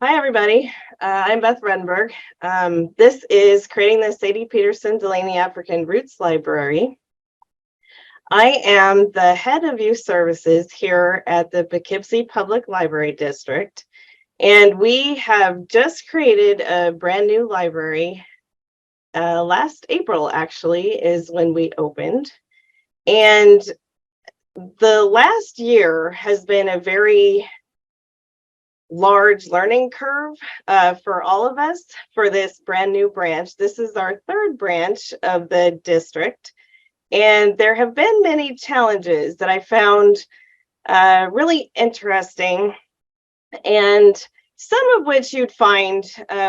Hi, everybody. I'm Beth Vredenburg. This is creating the Sadie Peterson Delaney African Roots Library. I am the head of youth services here at the Poughkeepsie Public Library District, and we have just created a brand new library. Last April, actually, is when we opened. And the last year has been a very large learning curve for all of us for this brand new branch. This is our third branch of the district, and there have been many challenges that I found really interesting, and some of which you'd find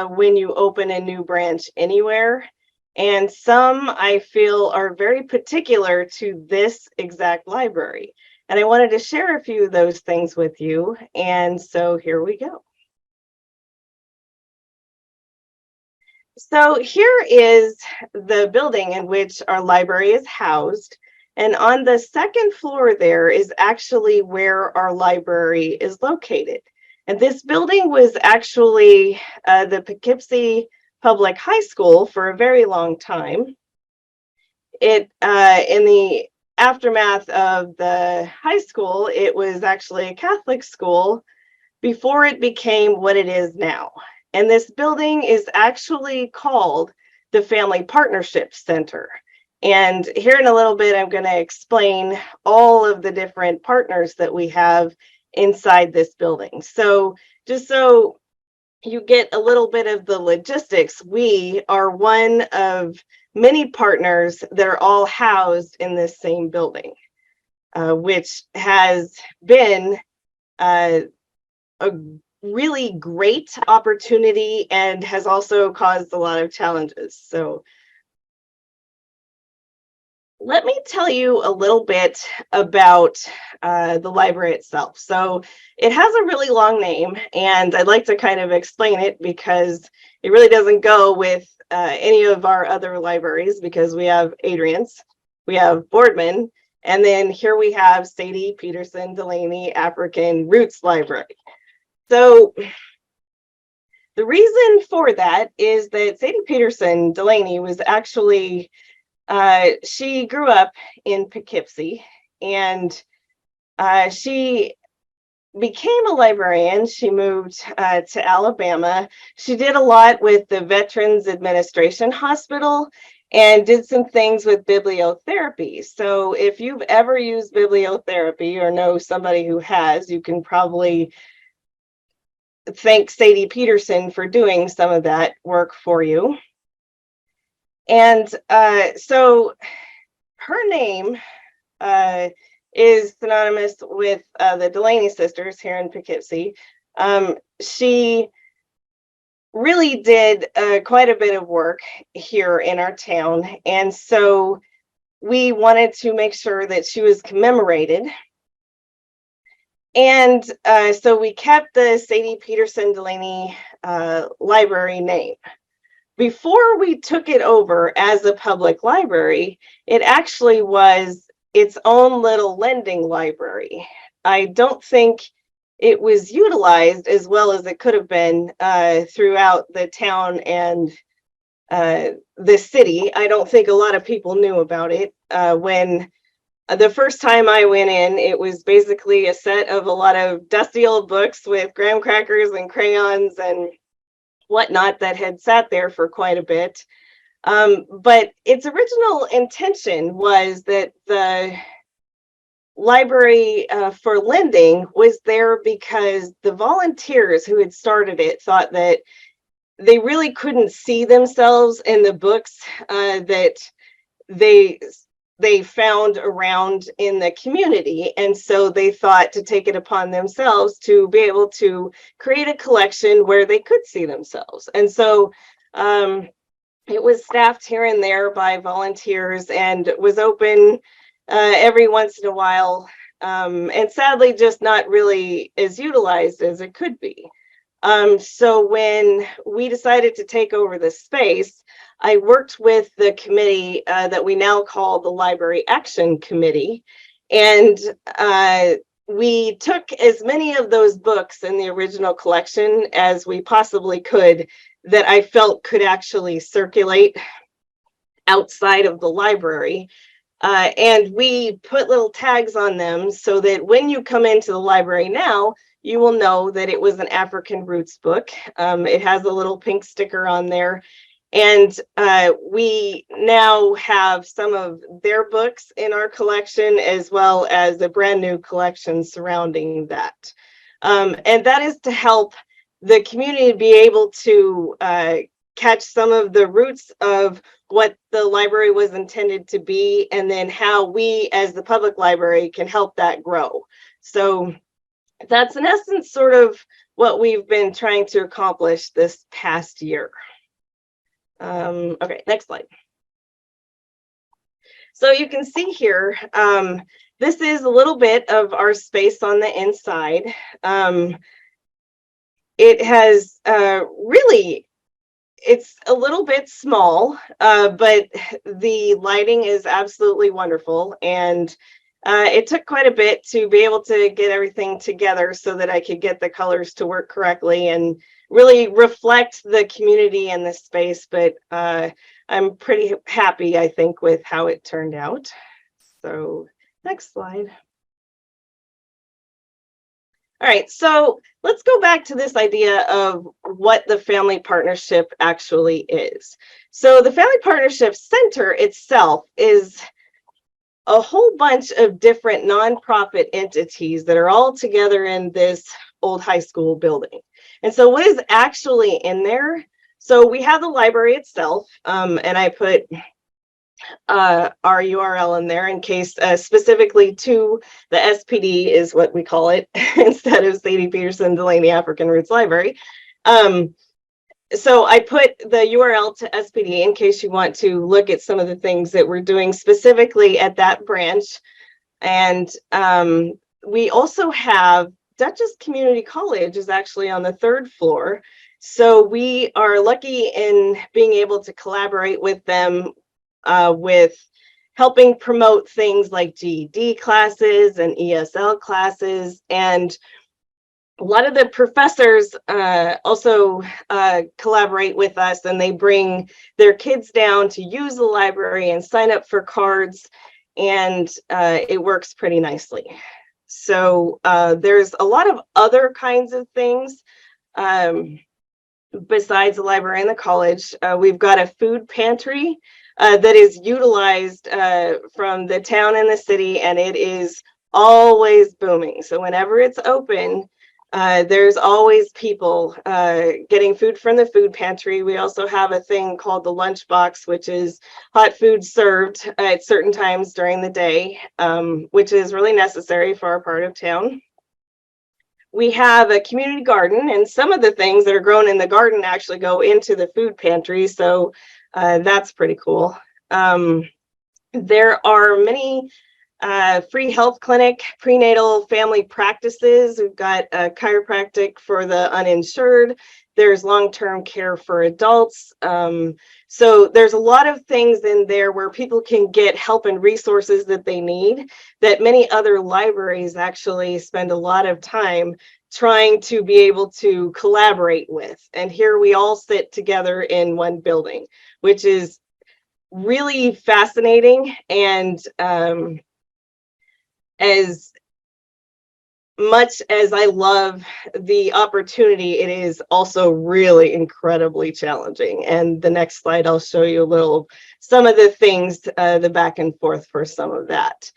when you open a new branch anywhere, and some I feel are very particular to this exact library. And I wanted to share a few of those things with you. And so here we go. So here is the building in which our library is housed. And on the second floor there is actually where our library is located. And this building was actually the Poughkeepsie Public High School for a very long time. In the aftermath of the high school, it was actually a Catholic school before it became what it is now. And this building is actually called the Family Partnership Center. And here in a little bit, I'm going to explain all of the different partners that we have inside this building. So just so you get a little bit of the logistics, we are one of many partners that are all housed in this same building, which has been a really great opportunity and has also caused a lot of challenges. So let me tell you a little bit about the library itself. So it has a really long name, and I'd like to kind of explain it because it really doesn't go with any of our other libraries, because we have Adrian's, we have Boardman, and then here we have Sadie Peterson Delaney African Roots Library. So the reason for that is that Sadie Peterson Delaney was actually she grew up in Poughkeepsie, and she became a librarian. She moved to Alabama. She did a lot with the Veterans Administration Hospital and did some things with bibliotherapy. So if you've ever used bibliotherapy or know somebody who has, you can probably thank Sadie Peterson for doing some of that work for you. And so her name is synonymous with the Delaney sisters here in Poughkeepsie. She really did quite a bit of work here in our town, and so we wanted to make sure that she was commemorated. And so we kept the Sadie Peterson Delaney library name. Before we took it over as a public library, it actually was its own little lending library. I don't think it was utilized as well as it could have been throughout the town and the city. I don't think a lot of people knew about it. When the first time I went in, it was basically a set of a lot of dusty old books with graham crackers and crayons and whatnot that had sat there for quite a bit. But its original intention was that the library for lending was there because the volunteers who had started it thought that they really couldn't see themselves in the books that they found around in the community. And so they thought to take it upon themselves to be able to create a collection where they could see themselves. And so it was staffed here and there by volunteers and was open every once in a while, and sadly just not really as utilized as it could be. So when we decided to take over the space, I worked with the committee that we now call the Library Action Committee. And we took as many of those books in the original collection as we possibly could that I felt could actually circulate outside of the library. And we put little tags on them so that when you come into the library now, you will know that it was an African Roots book. It has a little pink sticker on there. And we now have some of their books in our collection, as well as a brand new collection surrounding that. And that is to help the community be able to catch some of the roots of what the library was intended to be, and then how we as the public library can help that grow. So that's in essence sort of what we've been trying to accomplish this past year. Okay, next slide. So you can see here, this is a little bit of our space on the inside. It has really, it's a little bit small, but the lighting is absolutely wonderful. And it took quite a bit to be able to get everything together so that I could get the colors to work correctly and really reflect the community and the space. But I'm pretty happy, I think, with how it turned out. So next slide. All right, so let's go back to this idea of what the Family Partnership actually is. So the Family Partnership Center itself is a whole bunch of different nonprofit entities that are all together in this old high school building. And so what is actually in there? So we have the library itself, and I put our URL in there in case specifically to the SPD is what we call it instead of Sadie, Peterson, Delaney African Roots Library. So I put the URL to SPD in case you want to look at some of the things that we're doing specifically at that branch. And we also have Dutchess Community College is actually on the 3rd floor. So we are lucky in being able to collaborate with them with helping promote things like GED classes and ESL classes. And a lot of the professors also collaborate with us, and they bring their kids down to use the library and sign up for cards, and it works pretty nicely. So there's a lot of other kinds of things besides the library and the college. We've got a food pantry that is utilized from the town and the city, and it is always booming. So whenever it's open, there's always people getting food from the food pantry. We also have a thing called the lunch box, which is hot food served at certain times during the day, which is really necessary for our part of town. We have a community garden, and some of the things that are grown in the garden actually go into the food pantry. So that's pretty cool. There are many free health clinic, prenatal family practices. We've got a chiropractic for the uninsured. There's long-term care for adults. So there's a lot of things in there where people can get help and resources that they need that many other libraries actually spend a lot of time trying to be able to collaborate with. And here we all sit together in one building, which is really fascinating. And as much as I love the opportunity, it is also really incredibly challenging. And the next slide, I'll show you a little, some of the things, the back and forth for some of that.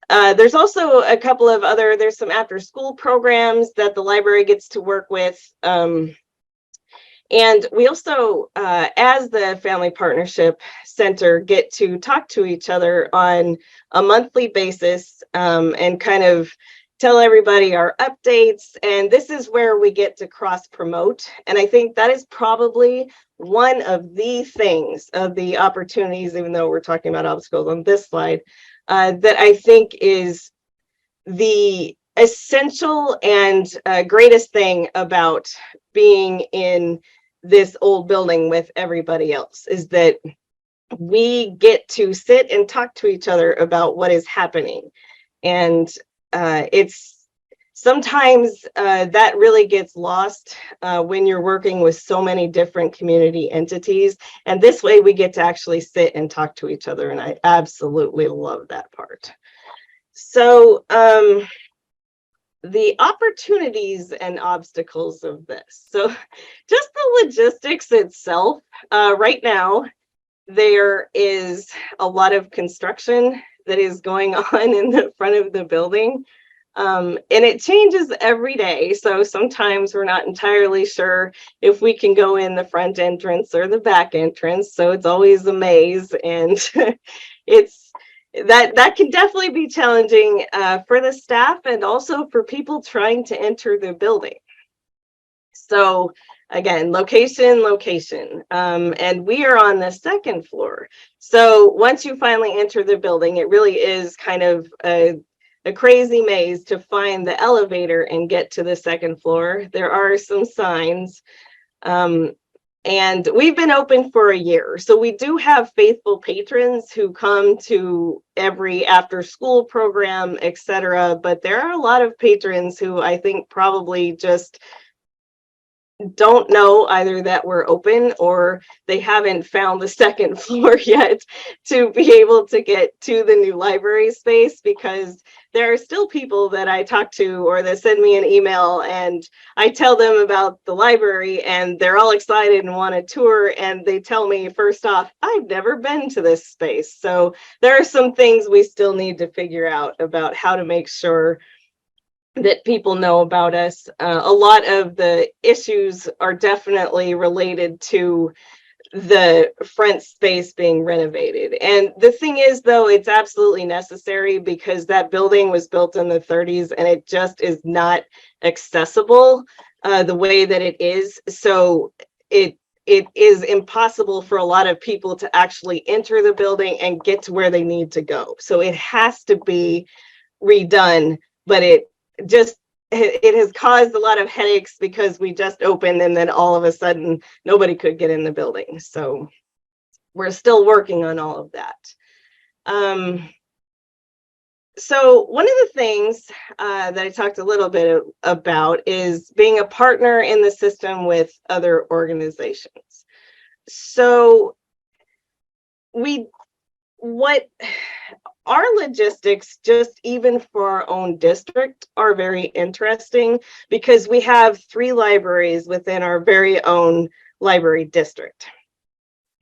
There's also a couple of other, there's some after school programs that the library gets to work with. And we also, as the Family Partnership Center, get to talk to each other on a monthly basis and kind of tell everybody our updates. And this is where we get to cross promote. And I think that is probably one of the things, of the opportunities, even though we're talking about obstacles on this slide, that I think is the essential and greatest thing about being in this old building with everybody else, is that we get to sit and talk to each other about what is happening. And it's sometimes that really gets lost when you're working with so many different community entities. And this way we get to actually sit and talk to each other. And I absolutely love that part. So the opportunities and obstacles of this. So just the logistics itself, right now, there is a lot of construction that is going on in the front of the building. And it changes every day. So sometimes we're not entirely sure if we can go in the front entrance or the back entrance. So it's always a maze, and it's that can definitely be challenging for the staff and also for people trying to enter the building. So again, location, and we are on the second floor. So once you finally enter the building, it really is kind of a crazy maze to find the elevator and get to the second floor. There are some signs, and we've been open for a year. So we do have faithful patrons who come to every after school program, etc. But there are a lot of patrons who I think probably just don't know either that we're open or they haven't found the second floor yet to be able to get to the new library space, because there are still people that I talk to or that send me an email and I tell them about the library and they're all excited and want a tour, and they tell me, first off, I've never been to this space. So there are some things we still need to figure out about how to make sure that people know about us. A lot of the issues are definitely related to the front space being renovated. And the thing is, though, it's absolutely necessary because that building was built in the 30s and it just is not accessible the way that it is. So it is impossible for a lot of people to actually enter the building and get to where they need to go. So it has to be redone, but it has caused a lot of headaches because we just opened and then all of a sudden nobody could get in the building. So we're still working on all of that. So one of the things that I talked a little bit about is being a partner in the system with other organizations. So our logistics, just even for our own district, are very interesting because we have 3 libraries within our very own library district.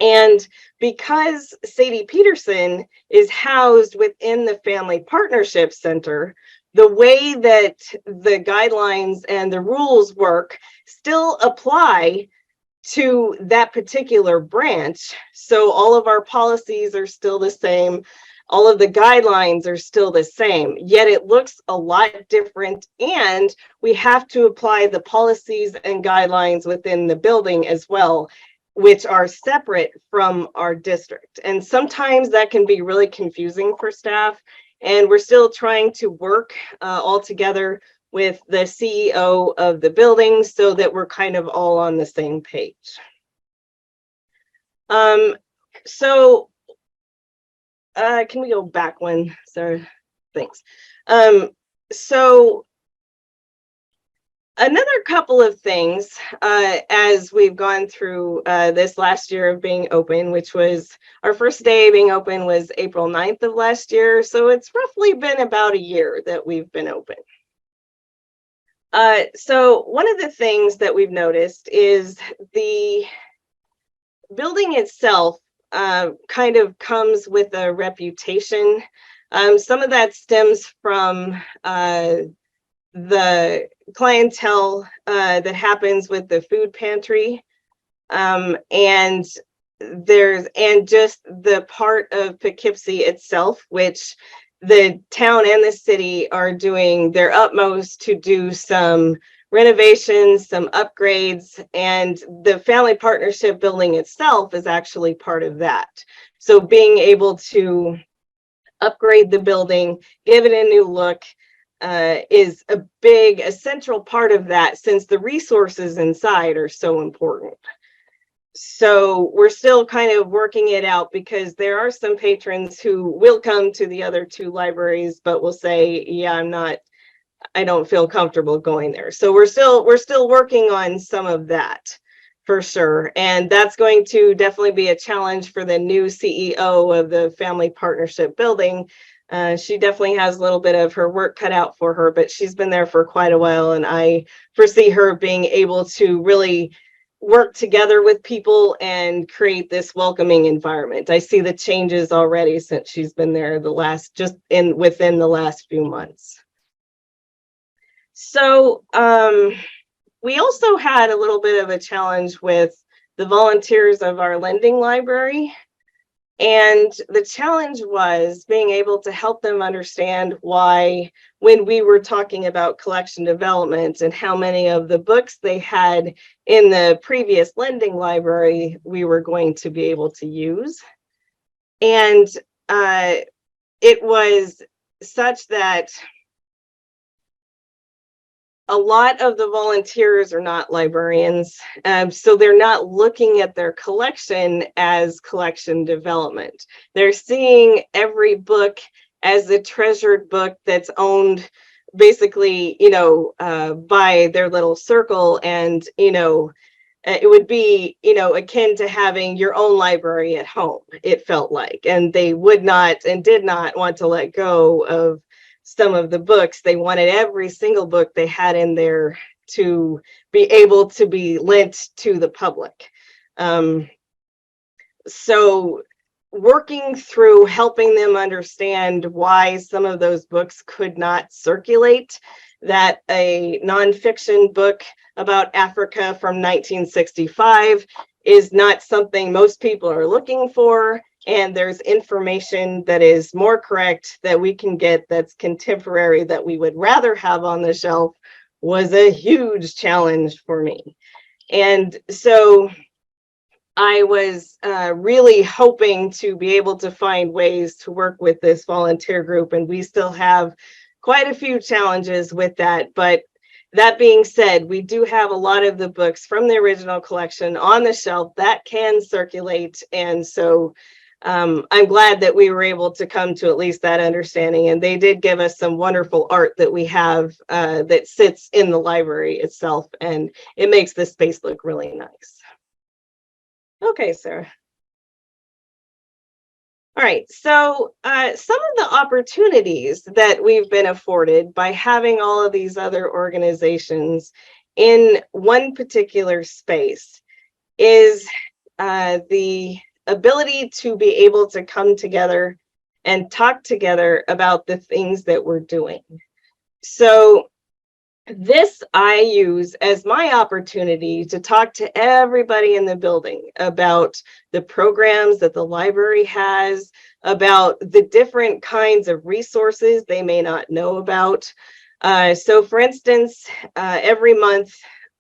And because Sadie Peterson is housed within the Family Partnership Center, the way that the guidelines and the rules work still apply to that particular branch. So all of our policies are still the same. All of the guidelines are still the same, yet it looks a lot different, and we have to apply the policies and guidelines within the building as well, which are separate from our district. And sometimes that can be really confusing for staff, and we're still trying to work all together with the CEO of the building so that we're kind of all on the same page. Can we go back one, sir? Thanks. So another couple of things as we've gone through this last year of being open, which was our first day being open was April 9th of last year. So it's roughly been about a year that we've been open. So one of the things that we've noticed is the building itself kind of comes with a reputation. Some of that stems from the clientele that happens with the food pantry, and just the part of Poughkeepsie itself, which the town and the city are doing their utmost to do some renovations, some upgrades, and the Family Partnership building itself is actually part of that. So being able to upgrade the building, give it a new look, is a central part of that, since the resources inside are so important. So we're still kind of working it out, because there are some patrons who will come to the other two libraries, but will say, yeah, I don't feel comfortable going there. So we're still working on some of that for sure. And that's going to definitely be a challenge for the new CEO of the Family Partnership Building. She definitely has a little bit of her work cut out for her, but she's been there for quite a while. And I foresee her being able to really work together with people and create this welcoming environment. I see the changes already since she's been there within the last few months. So we also had a little bit of a challenge with the volunteers of our lending library. And the challenge was being able to help them understand why, when we were talking about collection development and how many of the books they had in the previous lending library we were going to be able to use. And it was such that a lot of the volunteers are not librarians, so they're not looking at their collection as collection development. They're seeing every book as a treasured book that's owned basically, by their little circle. And, it would be, akin to having your own library at home, it felt like. And they would not and did not want to let go of some of the books. They wanted every single book they had in there to be able to be lent to the public. So working through helping them understand why some of those books could not circulate, that a nonfiction book about Africa from 1965 is not something most people are looking for, and there's information that is more correct that we can get that's contemporary that we would rather have on the shelf, was a huge challenge for me. And so I was really hoping to be able to find ways to work with this volunteer group, and we still have quite a few challenges with that. But that being said, we do have a lot of the books from the original collection on the shelf that can circulate. And so I'm glad that we were able to come to at least that understanding. And they did give us some wonderful art that we have that sits in the library itself, and it makes the space look really nice. Okay, Sarah. All right, so some of the opportunities that we've been afforded by having all of these other organizations in one particular space is the ability to be able to come together and talk together about the things that we're doing. So this I use as my opportunity to talk to everybody in the building about the programs that the library has, about the different kinds of resources they may not know about. So for instance, every month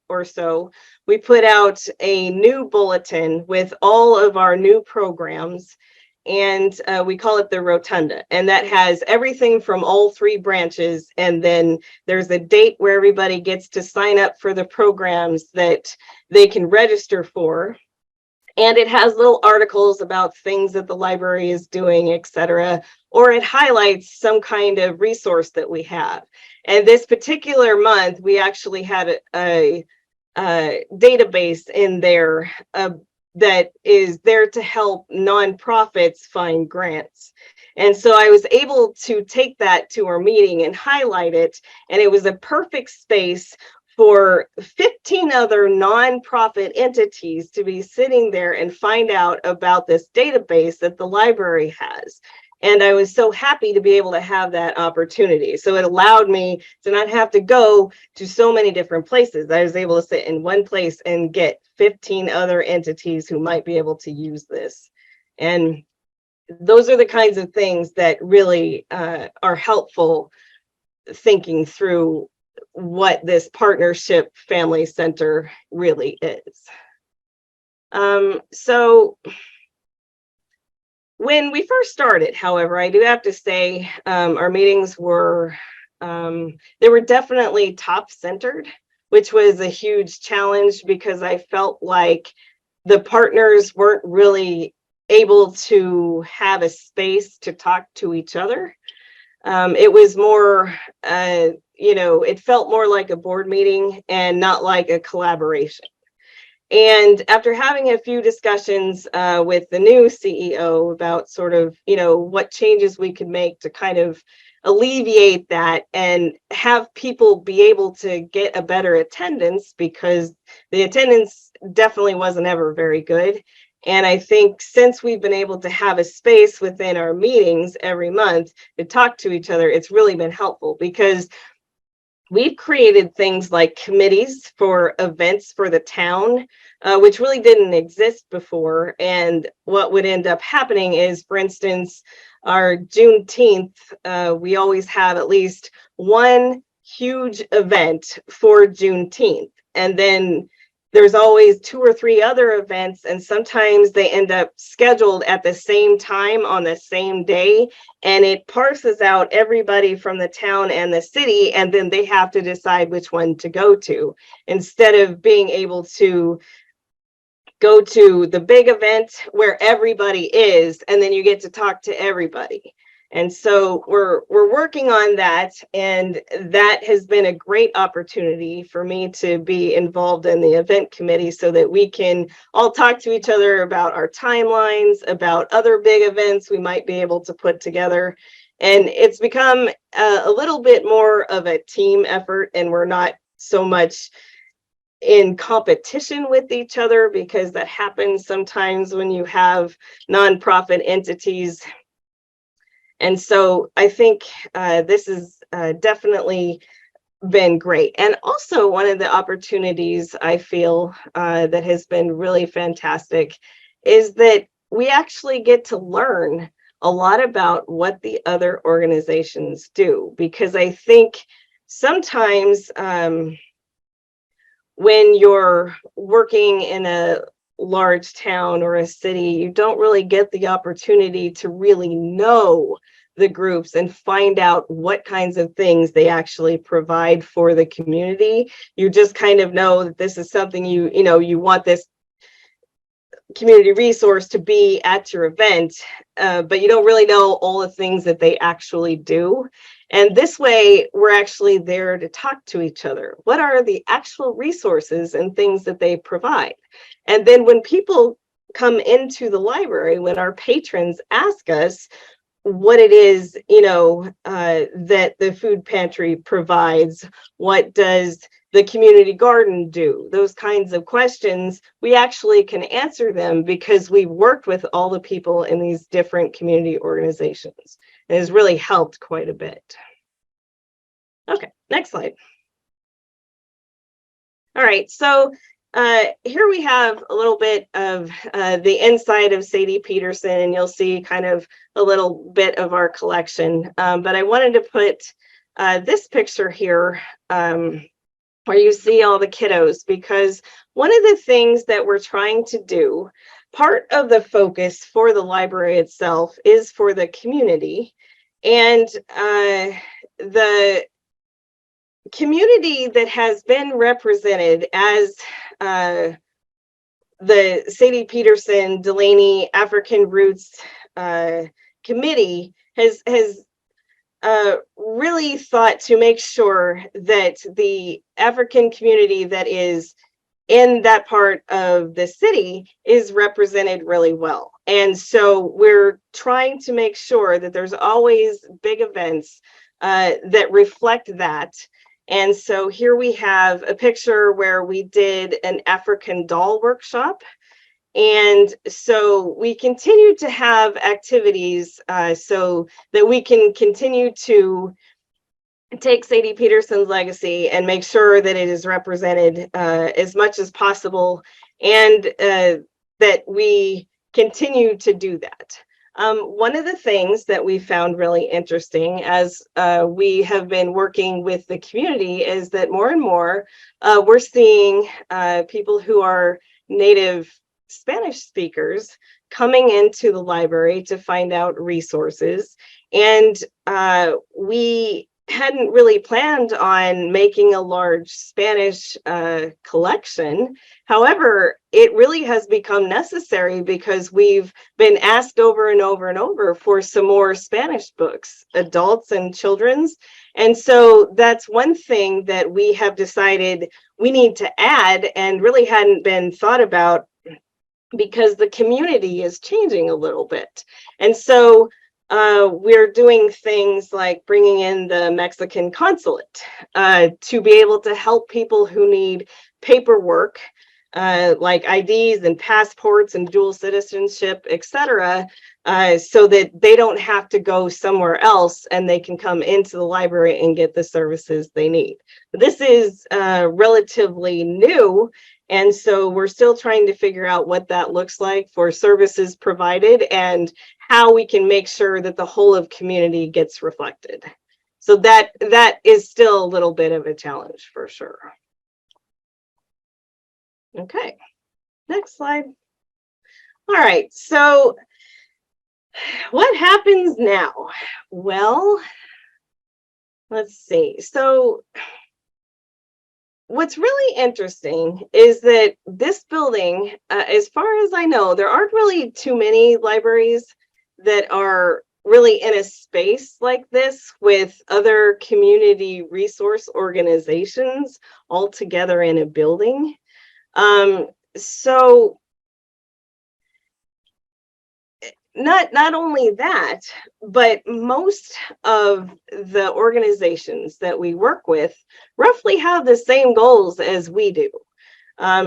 or so, we put out a new bulletin with all of our new programs, and we call it the Rotunda. And that has everything from all three branches. And then there's a date where everybody gets to sign up for the programs that they can register for. And it has little articles about things that the library is doing, etc. Or it highlights some kind of resource that we have. And this particular month, we actually had a database in there that is there to help nonprofits find grants. And so I was able to take that to our meeting and highlight it. And it was a perfect space for 15 other nonprofit entities to be sitting there and find out about this database that the library has. And I was so happy to be able to have that opportunity. So it allowed me to not have to go to so many different places. I was able to sit in one place and get 15 other entities who might be able to use this. And those are the kinds of things that really are helpful thinking through what this partnership family center really is. So when we first started, however, I do have to say our meetings were, they were definitely top centered, which was a huge challenge because I felt like the partners weren't really able to have a space to talk to each other. It was more, it felt more like a board meeting and not like a collaboration. And after having a few discussions with the new CEO about sort of, what changes we could make to kind of alleviate that and have people be able to get a better attendance, because the attendance definitely wasn't ever very good. And I think since we've been able to have a space within our meetings every month to talk to each other, it's really been helpful, because we've created things like committees for events for the town, which really didn't exist before. And what would end up happening is, for instance, our Juneteenth, we always have at least one huge event for Juneteenth. And then there's always 2 or 3 other events, and sometimes they end up scheduled at the same time on the same day, and it parses out everybody from the town and the city, and then they have to decide which one to go to, instead of being able to go to the big event where everybody is, and then you get to talk to everybody. And so we're working on that, and that has been a great opportunity for me to be involved in the event committee, so that we can all talk to each other about our timelines, about other big events we might be able to put together. And it's become a little bit more of a team effort, and we're not so much in competition with each other, because that happens sometimes when you have nonprofit entities. And so I think this has definitely been great. And also, one of the opportunities I feel that has been really fantastic is that we actually get to learn a lot about what the other organizations do, because I think sometimes when you're working in a large town or a city, you don't really get the opportunity to really know the groups and find out what kinds of things they actually provide for the community. You just kind of know that this is something you want this community resource to be at your event, but you don't really know all the things that they actually do. And this way, we're actually there to talk to each other. What are the actual resources and things that they provide? And then when people come into the library, when our patrons ask us what it is, that the food pantry provides, what does the community garden do? Those kinds of questions, we actually can answer them because we've worked with all the people in these different community organizations. It has really helped quite a bit. Okay, next slide. All right, so here we have a little bit of the inside of Sadie Peterson, and you'll see kind of a little bit of our collection. But I wanted to put this picture here where you see all the kiddos, because one of the things that we're trying to do, part of the focus for the library itself is for the community. And the community that has been represented as the Sadie Peterson Delaney African Roots Committee has really thought to make sure that the African community that is in that part of the city is represented really well. And so we're trying to make sure that there's always big events that reflect that. And so here we have a picture where we did an African doll workshop. And so we continue to have activities so that we can continue to take Sadie Peterson's legacy and make sure that it is represented as much as possible, and that we continue to do that. One of the things that we found really interesting as we have been working with the community is that more and more we're seeing people who are native Spanish speakers coming into the library to find out resources. And we hadn't really planned on making a large Spanish collection. However, it really has become necessary because we've been asked over and over and over for some more Spanish books, adults and children's. And so that's one thing that we have decided we need to add and really hadn't been thought about because the community is changing a little bit. And so we're doing things like bringing in the Mexican consulate to be able to help people who need paperwork, like IDs and passports and dual citizenship, etc., so that they don't have to go somewhere else and they can come into the library and get the services they need. This is relatively new. And so we're still trying to figure out what that looks like for services provided and how we can make sure that the whole of community gets reflected. So that is still a little bit of a challenge for sure. Okay, next slide. All right, so what happens now? Well, let's see. So what's really interesting is that this building, as far as I know, there aren't really too many libraries that are really in a space like this with other community resource organizations all together in a building. So not only that, but most of the organizations that we work with roughly have the same goals as we do.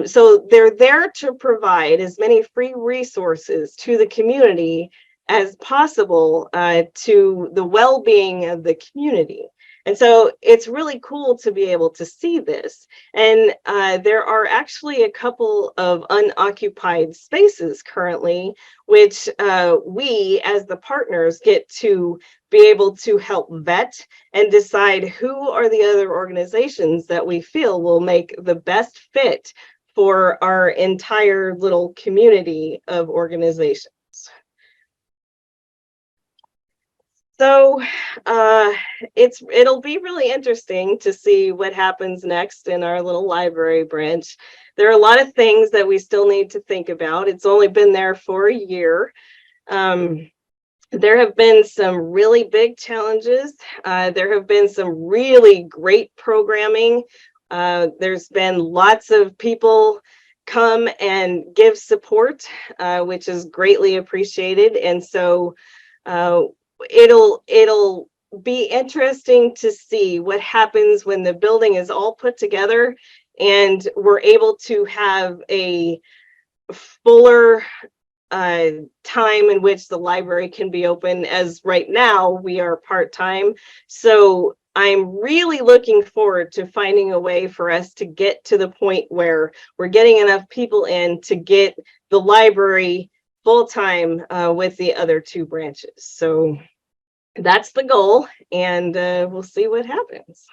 So they're there to provide as many free resources to the community as possible to the well-being of the community. And so it's really cool to be able to see this. And there are actually a couple of unoccupied spaces currently, which we as the partners get to be able to help vet and decide who are the other organizations that we feel will make the best fit for our entire little community of organizations. So it'll be really interesting to see what happens next in our little library branch. There are a lot of things that we still need to think about. It's only been there for a year. There have been some really big challenges. There have been some really great programming. There's been lots of people come and give support, which is greatly appreciated. And so it'll be interesting to see what happens when the building is all put together and we're able to have a fuller time in which the library can be open, as right now we are part-time. So I'm really looking forward to finding a way for us to get to the point where we're getting enough people in to get the library full-time with the other two branches. So that's the goal, and we'll see what happens.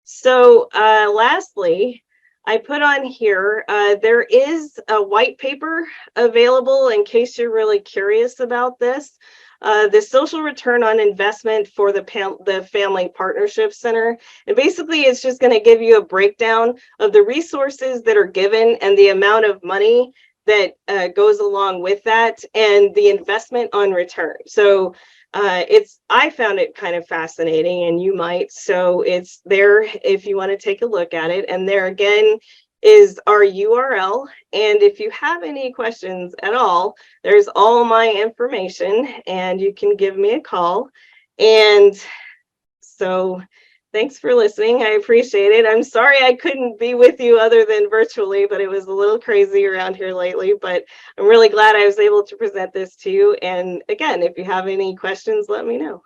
So lastly, I put on here, there is a white paper available in case you're really curious about this. The social return on investment for the Family Partnership Center. And basically, it's just going to give you a breakdown of the resources that are given and the amount of money that goes along with that and the investment on return. So I found it kind of fascinating, and you might. So it's there if you want to take a look at it. And there again is our URL. And if you have any questions at all, there's all my information and you can give me a call. And so thanks for listening. I appreciate it. I'm sorry I couldn't be with you other than virtually, but it was a little crazy around here lately. But I'm really glad I was able to present this to you. And again, if you have any questions, let me know.